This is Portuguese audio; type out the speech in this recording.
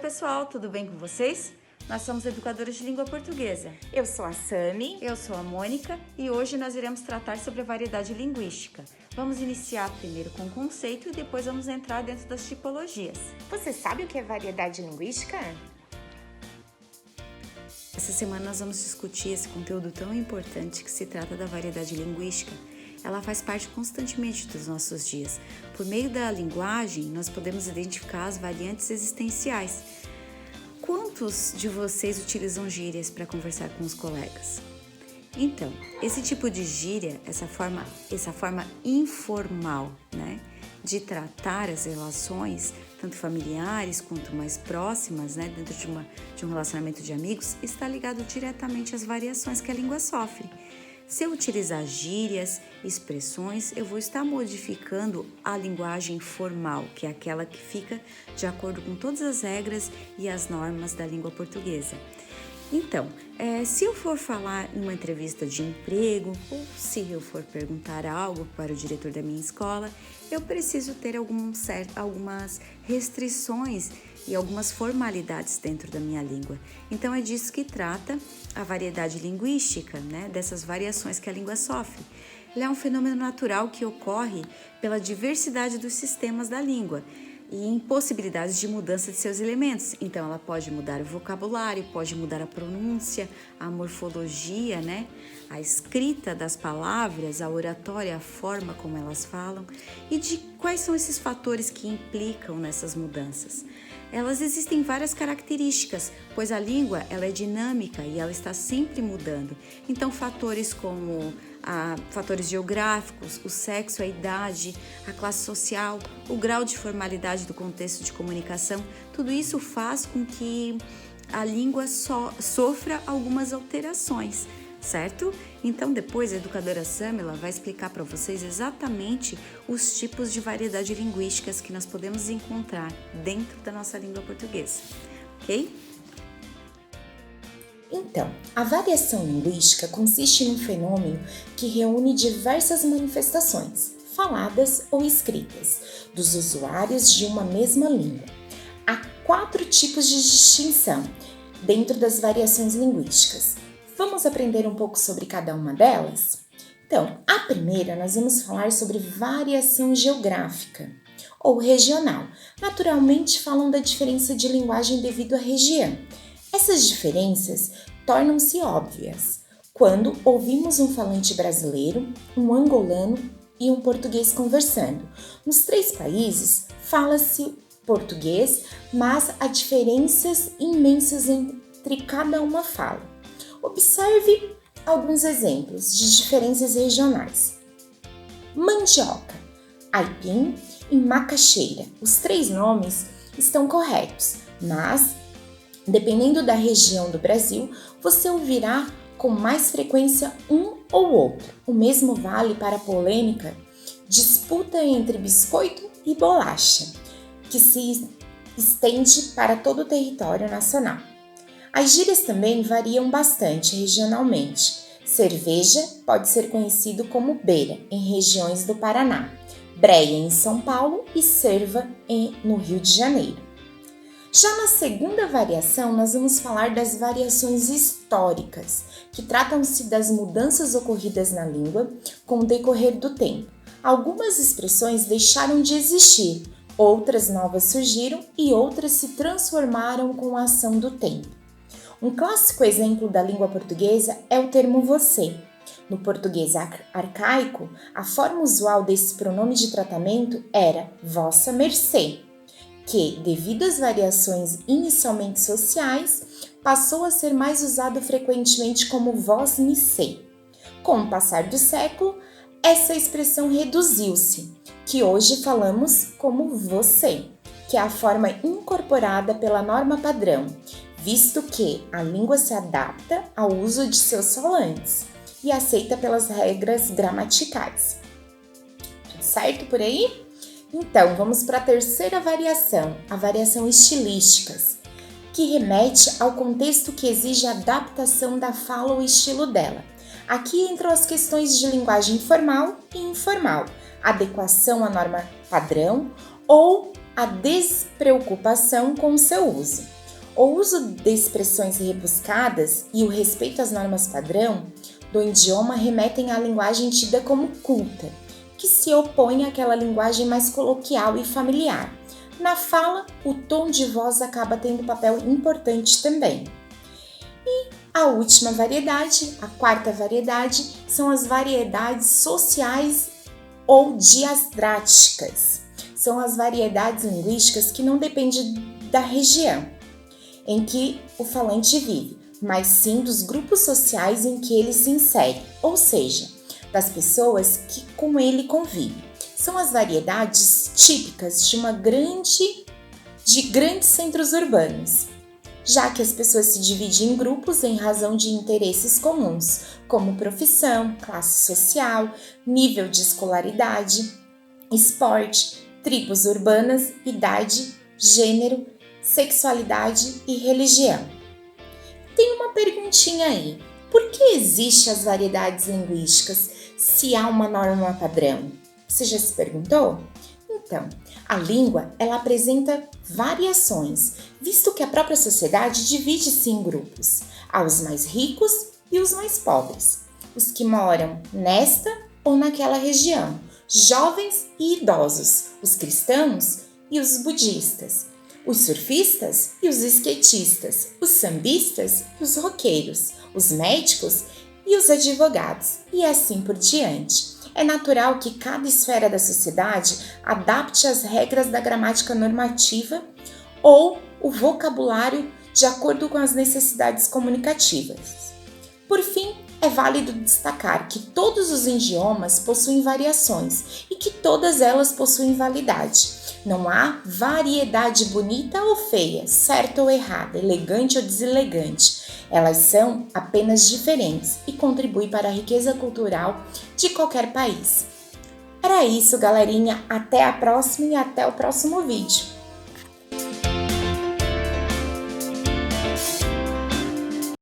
pessoal, tudo bem com vocês? Nós somos educadoras de língua portuguesa. Eu sou a Sami. Eu sou a Mônica e hoje nós iremos tratar sobre a variedade linguística. Vamos iniciar primeiro com o conceito e depois vamos entrar dentro das tipologias. Você sabe o que é variedade linguística? Essa semana nós vamos discutir esse conteúdo tão importante que se trata da variedade linguística. Ela faz parte constantemente dos nossos dias. Por meio da linguagem, nós podemos identificar as variantes existenciais. Quantos de vocês utilizam gírias para conversar com os colegas? Então, esse tipo de gíria, essa forma informal, de tratar as relações, tanto familiares quanto mais próximas, dentro de um relacionamento de amigos, está ligado diretamente às variações que a língua sofre. Se eu utilizar gírias, expressões, eu vou estar modificando a linguagem formal, que é aquela que fica de acordo com todas as regras e as normas da língua portuguesa. Então, se eu for falar numa entrevista de emprego ou se eu for perguntar algo para o diretor da minha escola, eu preciso ter algumas restrições e algumas formalidades dentro da minha língua. Então, é disso que trata a variedade linguística, dessas variações que a língua sofre. Ele é um fenômeno natural que ocorre pela diversidade dos sistemas da língua e impossibilidades de mudança de seus elementos. Então, ela pode mudar o vocabulário, pode mudar a pronúncia, a morfologia, a escrita das palavras, a oratória, a forma como elas falam. E de quais são esses fatores que implicam nessas mudanças? Elas existem várias características, pois a língua ela é dinâmica e ela está sempre mudando. Então, fatores como fatores geográficos, o sexo, a idade, a classe social, o grau de formalidade do contexto de comunicação, tudo isso faz com que a língua sofra algumas alterações, certo? Então, depois a educadora Samila vai explicar para vocês exatamente os tipos de variedade linguísticas que nós podemos encontrar dentro da nossa língua portuguesa, ok? Então, a variação linguística consiste em um fenômeno que reúne diversas manifestações, faladas ou escritas, dos usuários de uma mesma língua. Há 4 tipos de distinção dentro das variações linguísticas. Vamos aprender um pouco sobre cada uma delas? Então, a primeira nós vamos falar sobre variação geográfica ou regional. Naturalmente falam da diferença de linguagem devido à região. Essas diferenças tornam-se óbvias quando ouvimos um falante brasileiro, um angolano e um português conversando. Nos 3 países fala-se português, mas há diferenças imensas entre cada uma fala. Observe alguns exemplos de diferenças regionais. Mandioca, aipim e macaxeira. Os 3 nomes estão corretos, mas dependendo da região do Brasil, você ouvirá com mais frequência um ou outro. O mesmo vale para a polêmica disputa entre biscoito e bolacha, que se estende para todo o território nacional. As gírias também variam bastante regionalmente. Cerveja pode ser conhecido como beira em regiões do Paraná, breia em São Paulo e cerva no Rio de Janeiro. Já na segunda variação, nós vamos falar das variações históricas, que tratam-se das mudanças ocorridas na língua com o decorrer do tempo. Algumas expressões deixaram de existir, outras novas surgiram e outras se transformaram com a ação do tempo. Um clássico exemplo da língua portuguesa é o termo você. No português arcaico, a forma usual desse pronome de tratamento era vossa mercê, que, devido às variações inicialmente sociais, passou a ser mais usado frequentemente como vós me sei. Com o passar do século, essa expressão reduziu-se, que hoje falamos como você, que é a forma incorporada pela norma padrão, visto que a língua se adapta ao uso de seus falantes e aceita pelas regras gramaticais. Tudo certo por aí? Então, vamos para a terceira variação, a variação estilísticas, que remete ao contexto que exige adaptação da fala ou estilo dela. Aqui entram as questões de linguagem formal e informal, adequação à norma padrão ou a despreocupação com o seu uso. O uso de expressões rebuscadas e o respeito às normas padrão do idioma remetem à linguagem tida como culta, que se opõe àquela linguagem mais coloquial e familiar. Na fala, o tom de voz acaba tendo um papel importante também. E a última variedade, a quarta variedade, são as variedades sociais ou diastráticas. São as variedades linguísticas que não dependem da região em que o falante vive, mas sim dos grupos sociais em que ele se insere, ou seja, das pessoas que com ele convivem. São as variedades típicas de grandes centros urbanos, já que as pessoas se dividem em grupos em razão de interesses comuns, como profissão, classe social, nível de escolaridade, esporte, tribos urbanas, idade, gênero, sexualidade e religião. Tem uma perguntinha aí. Por que existem as variedades linguísticas se há uma norma padrão? Você já se perguntou? Então, a língua ela apresenta variações, visto que a própria sociedade divide-se em grupos. Há os mais ricos e os mais pobres, os que moram nesta ou naquela região, jovens e idosos, os cristãos e os budistas, os surfistas e os skatistas, os sambistas e os roqueiros, os médicos e os advogados, e assim por diante. É natural que cada esfera da sociedade adapte as regras da gramática normativa ou o vocabulário de acordo com as necessidades comunicativas. Por fim, é válido destacar que todos os idiomas possuem variações e que todas elas possuem validade. Não há variedade bonita ou feia, certa ou errada, elegante ou deselegante. Elas são apenas diferentes e contribuem para a riqueza cultural de qualquer país. Era isso, galerinha. Até a próxima e até o próximo vídeo.